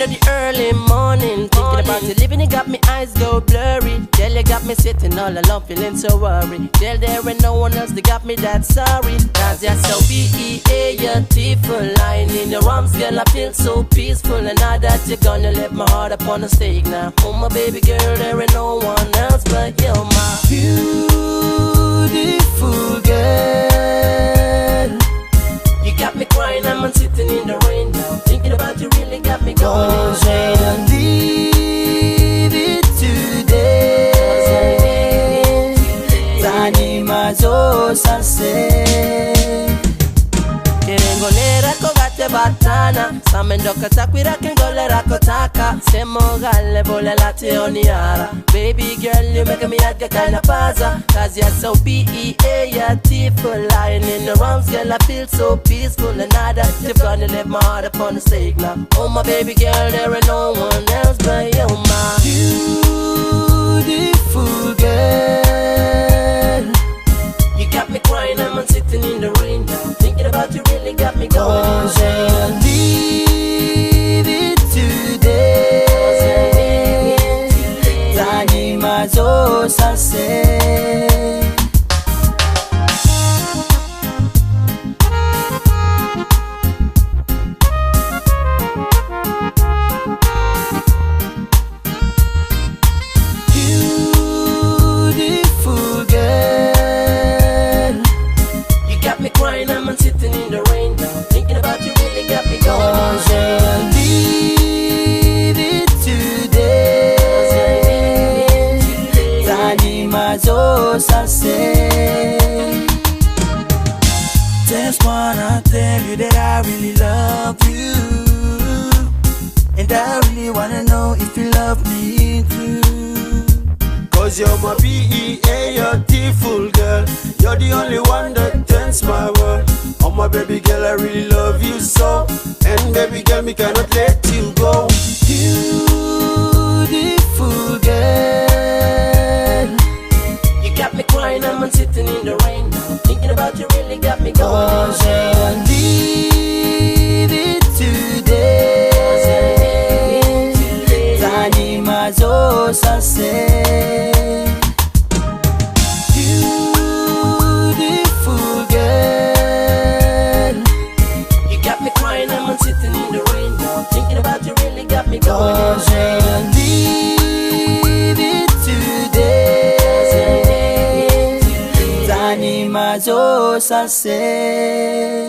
in the early morning, thinking about you living, it got me eyes go blurry. Girl, you got me sitting all alone, feeling so worried. Girl, there ain't no one else that got me that sorry. Cause you're so beautiful, lying in your arms, girl, I feel so peaceful. And now that you're gone, you left my heart upon a stake now. Oh my baby girl, there ain't no one else but you, my beautiful girl. You got me crying, I'm sitting in the rain now, thinking about you really got me going. Don't leave it today. Tani mazosa se Kerengolera kogate batana Samendoka takwira kengolera kotaka Semogale bole lati oniara. Baby girl, you make me like a kinda paza. Cause you're so beautiful, lying in the arms, girl, I feel so peaceful. And now that you've gone, you left my heart upon the stake now. Oh my baby girl, there ain't no one else but you, my beautiful girl. You got me crying, I'm sitting in the rain now, thinking about you really got me going. Don't leave it today. Tani mazosa se beautiful girl. You got me crying, I'm sitting in the rain now, thinking about you really got me going. Don't leave it today. Tani mazosa se. Just wanna tell you that I really love you, and I really wanna know if you love me too. Cause you're my beautiful girl. You're the only one that turns my world. Oh my baby girl, I really love you so. And baby girl, me cannot let you go. Beautiful girl. You got me crying, I'm sitting in the rain now, thinking about you really got me going. Don't leave it today. Tani mazosa se. Beautiful girl. You got me crying, I'm sitting in the rain now, thinking about you really got me going. Don't leave it today. Tani mazosa se.